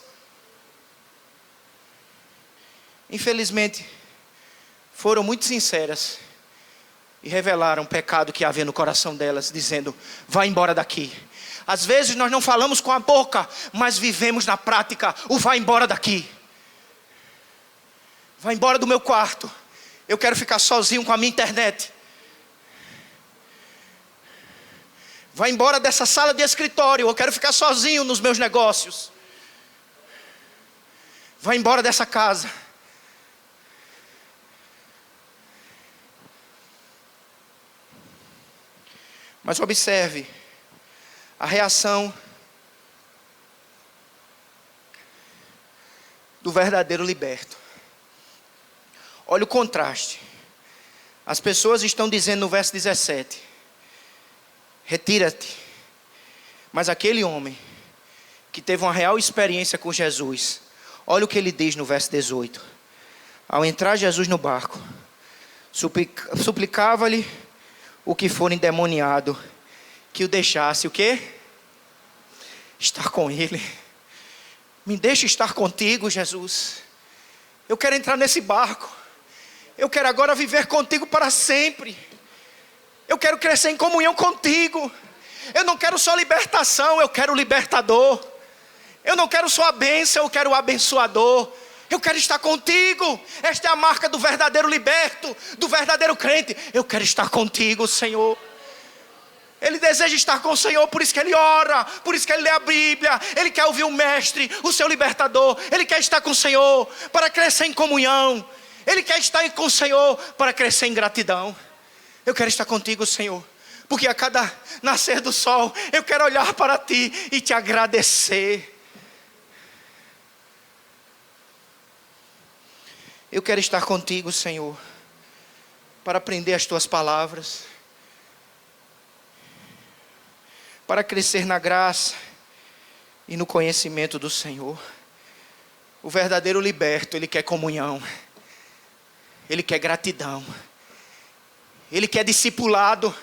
infelizmente, foram muito sinceras e revelaram o pecado que havia no coração delas, dizendo, vai embora daqui. Às vezes nós não falamos com a boca, mas vivemos na prática o vai embora daqui. Vai embora do meu quarto, eu quero ficar sozinho com a minha internet. Vai embora dessa sala de escritório, eu quero ficar sozinho nos meus negócios. Vai embora dessa casa. Mas observe a reação do verdadeiro liberto. Olha o contraste. As pessoas estão dizendo no verso 17, retira-te. Mas aquele homem que teve uma real experiência com Jesus, olha o que ele diz no verso 18. Ao entrar Jesus no barco, suplicava-lhe o que for endemoniado, que o deixasse, o quê? Estar com ele. Me deixa estar contigo, Jesus. Eu quero entrar nesse barco. Eu quero agora viver contigo para sempre. Eu quero crescer em comunhão contigo. Eu não quero só libertação, eu quero o libertador. Eu não quero só a bênção, eu quero o abençoador. Eu quero estar contigo. Esta é a marca do verdadeiro liberto, do verdadeiro crente. Eu quero estar contigo, Senhor. Ele deseja estar com o Senhor, por isso que ele ora, por isso que ele lê a Bíblia. Ele quer ouvir o Mestre, o seu libertador. Ele quer estar com o Senhor para crescer em comunhão. Ele quer estar com o Senhor para crescer em gratidão. Eu quero estar contigo, Senhor, porque a cada nascer do sol eu quero olhar para ti e te agradecer. Eu quero estar contigo, Senhor, para aprender as tuas palavras, para crescer na graça e no conhecimento do Senhor. O verdadeiro liberto, ele quer comunhão, ele quer gratidão, ele quer discipulado.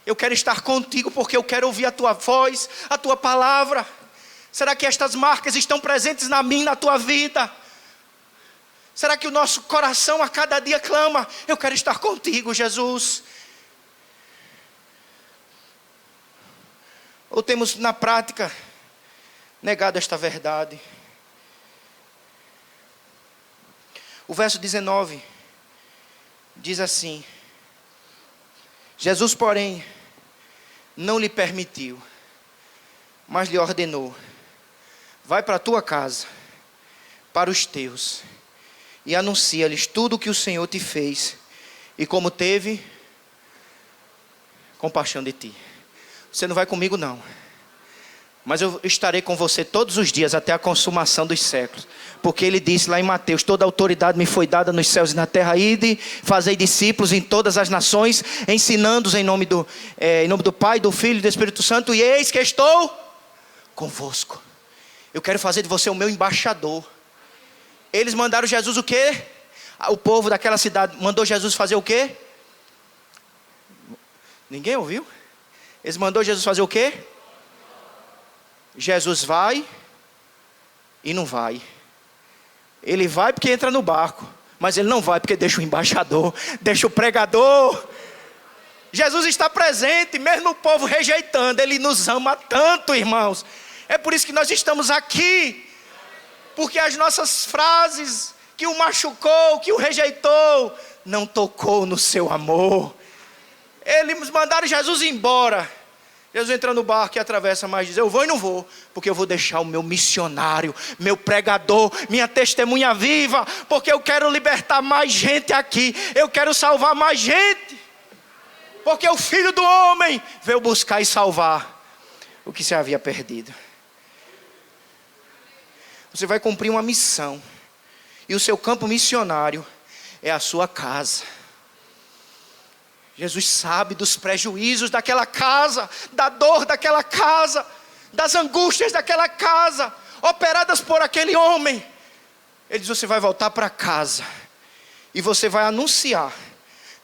Eu quero estar contigo porque eu quero ouvir a tua voz, a tua palavra. Será que estas marcas estão presentes na minha, na tua vida? Será que o nosso coração a cada dia clama, eu quero estar contigo, Jesus? Ou temos na prática negado esta verdade? O verso 19 diz assim: Jesus, porém, não lhe permitiu, mas lhe ordenou: vai para a tua casa, para os teus, e anuncia-lhes tudo o que o Senhor te fez, e como teve compaixão de ti. Você não vai comigo não, mas eu estarei com você todos os dias até a consumação dos séculos. Porque ele disse lá em Mateus: toda autoridade me foi dada nos céus e na terra. Ide, fazei discípulos em todas as nações, ensinando-os em nome do Pai, do Filho e do Espírito Santo. E eis que estou convosco. Eu quero fazer de você o meu embaixador. Eles mandaram Jesus o quê? O povo daquela cidade mandou Jesus fazer o quê? Ninguém ouviu? Eles mandou Jesus fazer o quê? Jesus vai e não vai. Ele vai porque entra no barco, mas ele não vai porque deixa o embaixador, deixa o pregador. Jesus está presente, mesmo o povo rejeitando. Ele nos ama tanto, irmãos. É por isso que nós estamos aqui. Porque as nossas frases que o machucou, que o rejeitou, não tocou no seu amor. Eles mandaram Jesus embora. Jesus entra no barco e atravessa, mas diz: eu vou e não vou, porque eu vou deixar o meu missionário, meu pregador, minha testemunha viva, porque eu quero libertar mais gente aqui, eu quero salvar mais gente, porque o Filho do Homem veio buscar e salvar o que se havia perdido. Você vai cumprir uma missão, e o seu campo missionário é a sua casa. Jesus sabe dos prejuízos daquela casa, da dor daquela casa, das angústias daquela casa, operadas por aquele homem. Ele diz: você vai voltar para casa e você vai anunciar.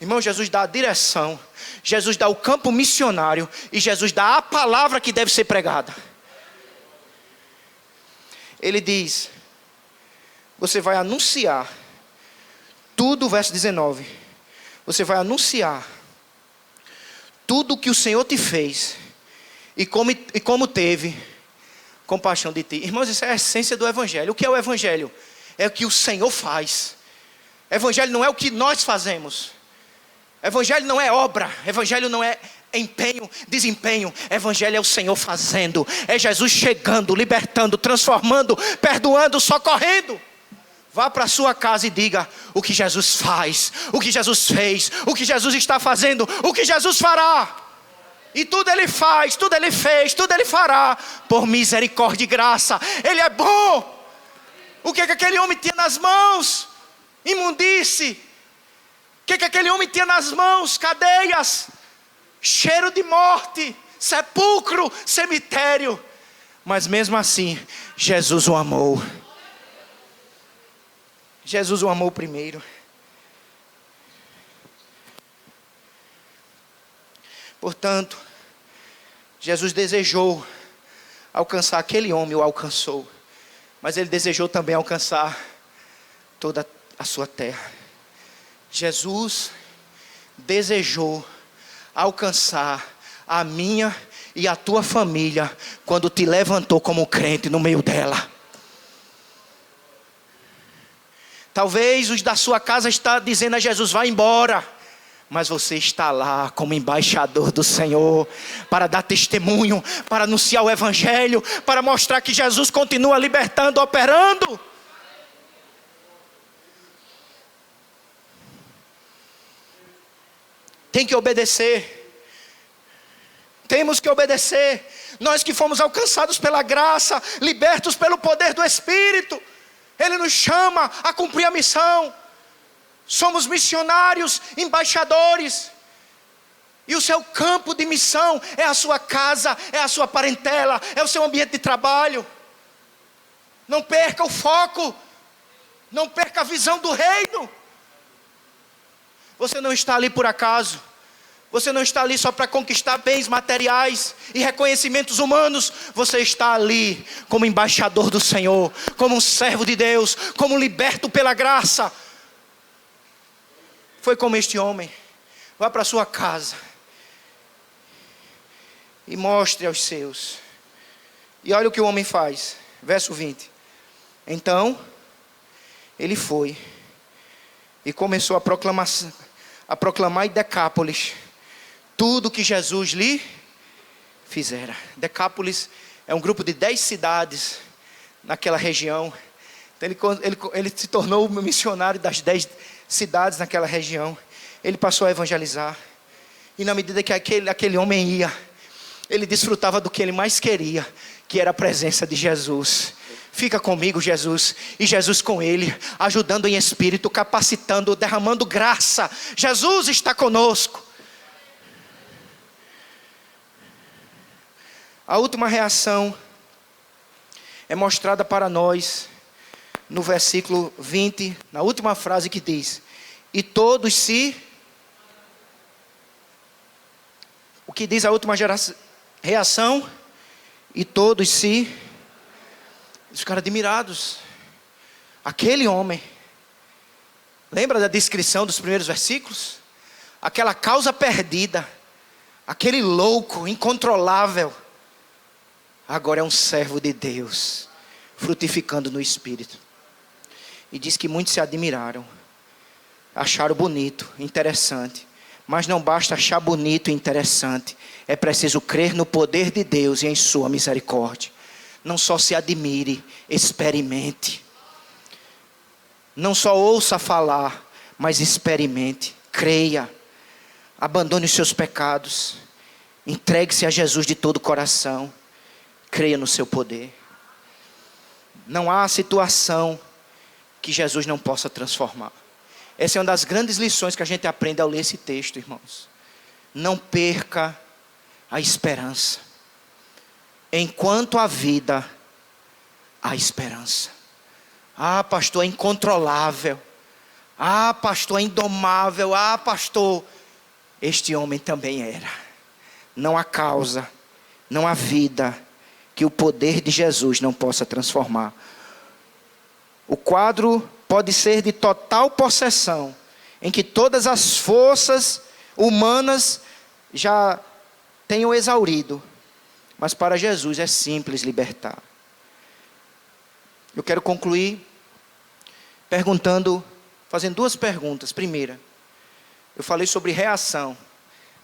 Irmão, Jesus dá a direção, Jesus dá o campo missionário e Jesus dá a palavra que deve ser pregada. Ele diz: você vai anunciar tudo, verso 19, você vai anunciar tudo o que o Senhor te fez e como teve compaixão de ti. Irmãos, isso é a essência do Evangelho. O que é o Evangelho? É o que o Senhor faz. Evangelho não é o que nós fazemos. Evangelho não é obra. Evangelho não é empenho, desempenho. Evangelho é o Senhor fazendo. É Jesus chegando, libertando, transformando, perdoando, socorrendo. Vá para a sua casa e diga o que Jesus faz, o que Jesus fez, o que Jesus está fazendo, o que Jesus fará. E tudo Ele faz, tudo Ele fez, tudo Ele fará, por misericórdia e graça. Ele é bom. O que aquele homem tinha nas mãos? Imundície. O que aquele homem tinha nas mãos? Cadeias, cheiro de morte, sepulcro, cemitério. Mas mesmo assim, Jesus o amou. Jesus o amou primeiro. Portanto, Jesus desejou alcançar aquele homem, o alcançou. Mas Ele desejou também alcançar toda a sua terra. Jesus desejou alcançar a minha e a tua família quando te levantou como crente no meio dela. Talvez os da sua casa estão dizendo a Jesus: vai embora. Mas você está lá como embaixador do Senhor, para dar testemunho, para anunciar o Evangelho, para mostrar que Jesus continua libertando, operando. Tem que obedecer. Temos que obedecer. Nós que fomos alcançados pela graça, libertos pelo poder do Espírito, Ele nos chama a cumprir a missão. Somos missionários, embaixadores. E o seu campo de missão é a sua casa, é a sua parentela, é o seu ambiente de trabalho. Não perca o foco. Não perca a visão do reino. Você não está ali por acaso. Você não está ali só para conquistar bens materiais e reconhecimentos humanos. Você está ali como embaixador do Senhor, como um servo de Deus, como liberto pela graça. Foi como este homem. Vá para a sua casa e mostre aos seus. E olha o que o homem faz. Verso 20. Então, ele foi e começou a proclamar em Decápolis tudo que Jesus lhe fizera. Decápolis é um grupo de 10 cidades naquela região. Então ele se tornou o missionário das 10 cidades naquela região. Ele passou a evangelizar. E na medida que aquele homem ia, ele desfrutava do que ele mais queria, que era a presença de Jesus. Fica comigo, Jesus, e Jesus com ele, ajudando em espírito, capacitando, derramando graça. Jesus está conosco. A última reação é mostrada para nós no versículo 20, na última frase que diz: e todos se... O que diz a última reação? E todos se... Eles ficaram admirados. Aquele homem, lembra da descrição dos primeiros versículos? Aquela causa perdida, aquele louco, incontrolável, agora é um servo de Deus, frutificando no Espírito. E diz que muitos se admiraram. acharam bonito, interessante. Mas não basta achar bonito e interessante. É preciso crer no poder de Deus e em sua misericórdia. Não só se admire, experimente. Não só ouça falar, mas experimente. Creia. Abandone os seus pecados. Entregue-se a Jesus de todo o coração. Creia no seu poder. Não há situação que Jesus não possa transformar. Essa é uma das grandes lições que a gente aprende ao ler esse texto, irmãos. Não perca a esperança. Enquanto há vida, há esperança. Ah, pastor, é incontrolável. Ah, pastor, é indomável. Ah, pastor, este homem também era. Não há causa, não há vida que o poder de Jesus não possa transformar. O quadro pode ser de total possessão, em que todas as forças humanas já tenham exaurido. Mas para Jesus é simples libertar. Eu quero concluir fazendo duas perguntas. Primeira, eu falei sobre reação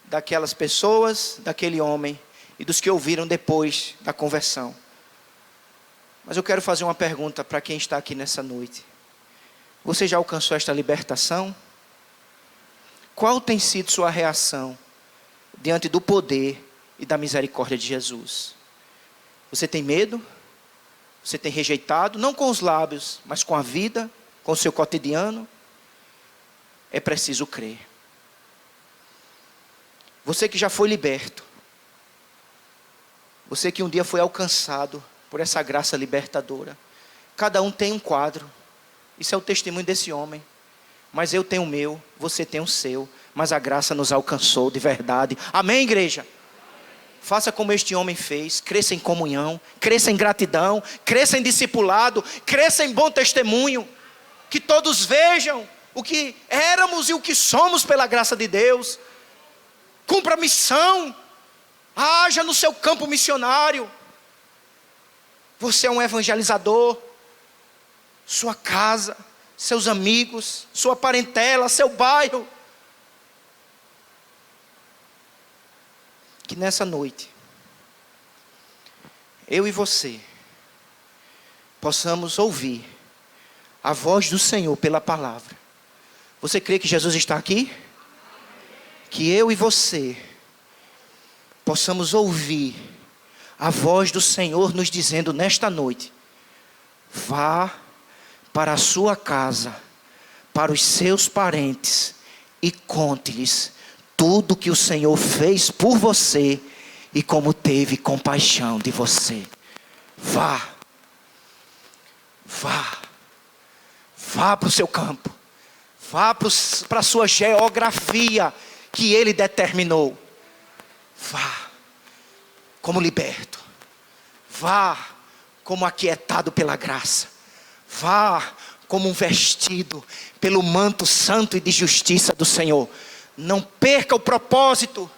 daquelas pessoas, daquele homem e dos que ouviram depois da conversão. Mas eu quero fazer uma pergunta para quem está aqui nessa noite. Você já alcançou esta libertação? Qual tem sido sua reação diante do poder e da misericórdia de Jesus? Você tem medo? Você tem rejeitado? Não com os lábios, mas com a vida, com o seu cotidiano? É preciso crer. Você que já foi liberto, você que um dia foi alcançado por essa graça libertadora. Cada um tem um quadro. Isso é o testemunho desse homem. Mas eu tenho o meu, você tem o seu. Mas a graça nos alcançou de verdade. Amém, igreja? Faça como este homem fez. Cresça em comunhão, cresça em gratidão, cresça em discipulado, cresça em bom testemunho. Que todos vejam o que éramos e o que somos pela graça de Deus. Cumpra a missão. Haja no seu campo missionário. Você é um evangelizador. Sua casa, seus amigos, sua parentela, seu bairro. Que nessa noite, eu e você, possamos ouvir a voz do Senhor pela palavra. Você crê que Jesus está aqui? Que eu e você possamos ouvir a voz do Senhor nos dizendo nesta noite: vá para a sua casa, para os seus parentes e conte-lhes tudo que o Senhor fez por você e como teve compaixão de você. Vá para o seu campo, vá para a sua geografia que Ele determinou. Vá como liberto, vá como aquietado pela graça, vá como um vestido pelo manto santo e de justiça do Senhor. Não perca o propósito.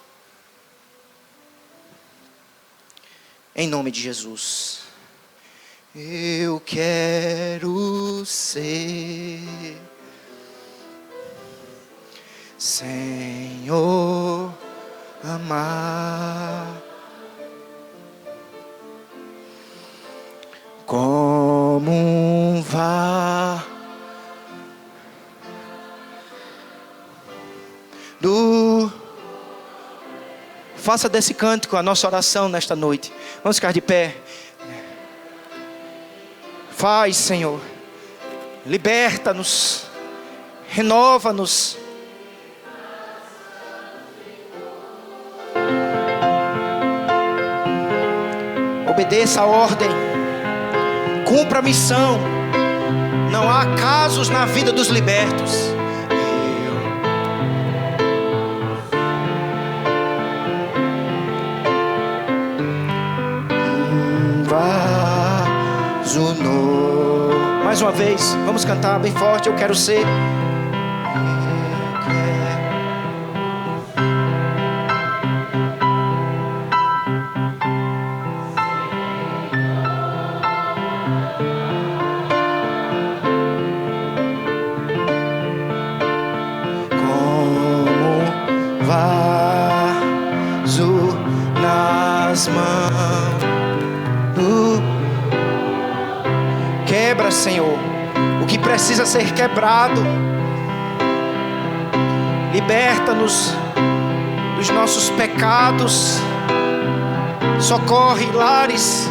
Em nome de Jesus. Eu quero ser, Senhor, amar como um Faça desse cântico a nossa oração nesta noite. Vamos ficar de pé. Faz, Senhor. Liberta-nos. Renova-nos. Obedeça a ordem. Cumpra a missão. Não há casos na vida dos libertos. Mais uma vez, vamos cantar bem forte. Eu quero ser. Quebra, Senhor, o que precisa ser quebrado. Liberta-nos dos nossos pecados. Socorre lares,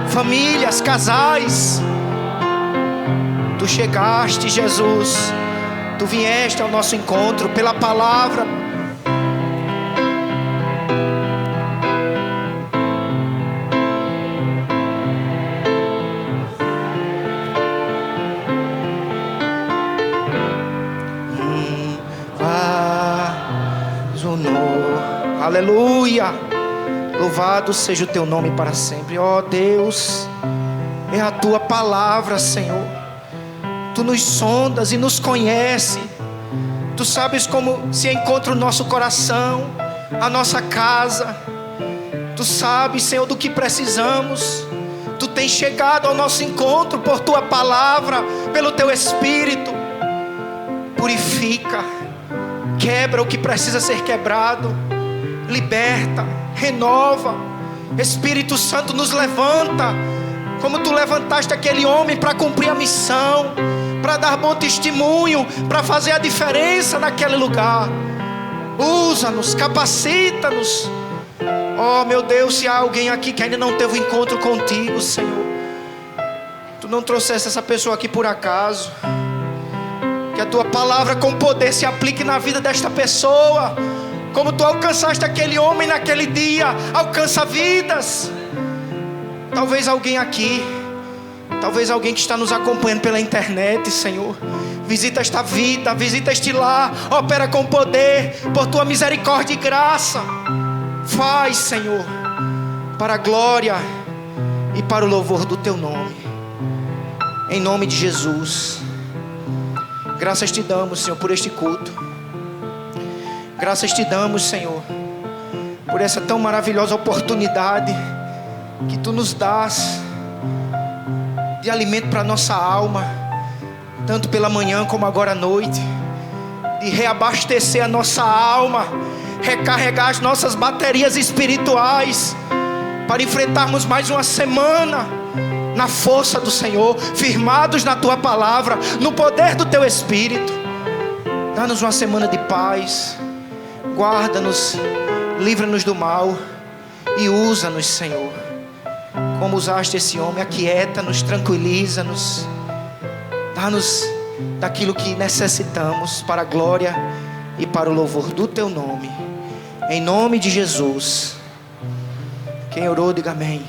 famílias, casais. Tu chegaste, Jesus. Tu vieste ao nosso encontro pela palavra. Aleluia. Louvado seja o teu nome para sempre. Ó Deus, é a tua palavra, Senhor. Tu nos sondas e nos conhece. Tu sabes como se encontra o nosso coração, a nossa casa. Tu sabes, Senhor, do que precisamos. Tu tens chegado ao nosso encontro por tua palavra, pelo teu Espírito. Purifica, quebra o que precisa ser quebrado. Liberta, renova. Espírito Santo, nos levanta, como tu levantaste aquele homem para cumprir a missão, para dar bom testemunho, para fazer a diferença naquele lugar. Usa-nos, capacita-nos. Oh meu Deus, se há alguém aqui que ainda não teve um encontro contigo, Senhor, tu não trouxeste essa pessoa aqui por acaso. Que a tua palavra com poder se aplique na vida desta pessoa. Como tu alcançaste aquele homem naquele dia, alcança vidas. Talvez alguém aqui, talvez alguém que está nos acompanhando pela internet, Senhor, visita esta vida, visita este lar, opera com poder, por tua misericórdia e graça. Faz, Senhor, para a glória e para o louvor do teu nome. Em nome de Jesus. Graças te damos, Senhor, por este culto. Graças te damos, Senhor, por essa tão maravilhosa oportunidade que tu nos dás de alimento para a nossa alma, tanto pela manhã como agora à noite, de reabastecer a nossa alma, recarregar as nossas baterias espirituais, para enfrentarmos mais uma semana na força do Senhor, firmados na tua palavra, no poder do teu Espírito. Dá-nos uma semana de paz. Guarda-nos, livra-nos do mal e usa-nos, Senhor, como usaste esse homem. Aquieta-nos, tranquiliza-nos, dá-nos daquilo que necessitamos para a glória e para o louvor do teu nome. Em nome de Jesus. Quem orou, diga amém.